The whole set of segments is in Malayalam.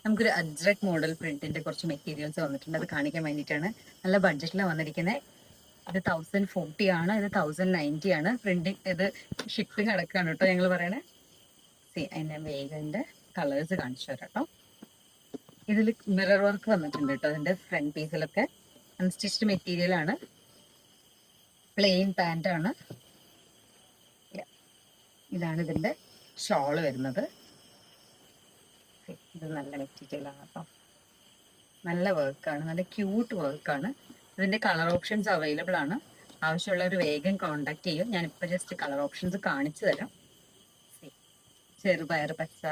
നമുക്കൊരു അജ്രക് മോഡൽ പ്രിന്റിന്റെ കുറച്ച് മെറ്റീരിയൽസ് വന്നിട്ടുണ്ട്. അത് കാണിക്കാൻ വേണ്ടിയിട്ടാണ്. നല്ല ബഡ്ജറ്റിലാണ് വന്നിരിക്കുന്നത്. ഇത് 1040 ആണ്, ഇത് 1090 ആണ്. പ്രിന്റിങ് ഇത് ഷിപ്പിംഗ് അടക്കാണ് കേട്ടോ ഞങ്ങൾ പറയണേ. അതിന്റെ വേഗന്റെ കളേഴ്സ് കാണിച്ചു തരാം കേട്ടോ. ഇതിൽ മിറർ വർക്ക് വന്നിട്ടുണ്ട് കേട്ടോ. അതിന്റെ ഫ്രണ്ട് പീസിലൊക്കെ അൺസ്റ്റിച്ച്ഡ് മെറ്റീരിയൽ ആണ്. പ്ലെയിൻ പാന്റ് ആണ്. ഇതാണ് ഇതിന്റെ ഷോള് വരുന്നത്. ഇത് നല്ല മെറ്റീരിയൽ ആണ് കേട്ടോ. നല്ല വർക്കാണ്, നല്ല ക്യൂട്ട് വർക്കാണ്. ഇതിന്റെ കളർ ഓപ്ഷൻസ് അവൈലബിൾ ആണ്. ആവശ്യമുള്ളവർ വേഗം കോണ്ടാക്ട് ചെയ്യും. ഞാനിപ്പോൾ ജസ്റ്റ് കളർ ഓപ്ഷൻസ് കാണിച്ചു തരാം. ചെറുപയർ പച്ച,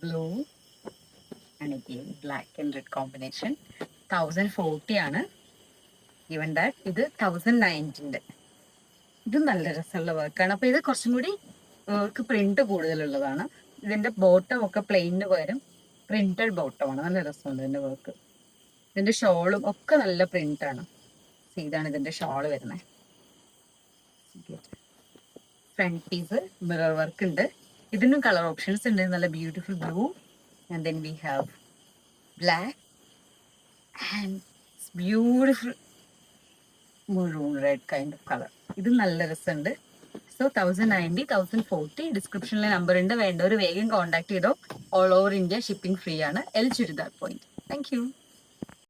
blue and again black and red combination. 1040 ആണ്. ഈവൻ ദാറ്റ് ഇത് 1090. ഇതും നല്ല രസമുള്ള വർക്കാണ്. അപ്പൊ ഇത് കുറച്ചും കൂടി വർക്ക് പ്രിന്റ് കൂടുതലുള്ളതാണ്. ഇതിന്റെ ബോട്ടം ഒക്കെ പ്ലെയിനിന് പകരം പ്രിന്റഡ് ബോട്ടമാണ്. നല്ല രസമുണ്ട് ഇതിന്റെ വർക്ക്. ഇതിന്റെ ഷോളും ഒക്കെ നല്ല പ്രിന്റ് ആണ്. ഇതാണ് ഇതിന്റെ ഷോള് വരുന്നത്. ഫ്രണ്ട് പീസ് മിറർ വർക്ക് ഉണ്ട്. ഇതിനും കളർ ഓപ്ഷൻസ് ഉണ്ട്. നല്ല beautiful blue and then we have black and beautiful maroon red kind of colour. ഇത് നല്ല രസമുണ്ട്. സോ 1090, 1040 ഡിസ്ക്രിപ്ഷനിലെ നമ്പർ ഉണ്ട്. വേണ്ടവർ വേഗം കോൺടാക്ട് ചെയ്തോ. All over India shipping free ആണ്. L churidar point. Thank U.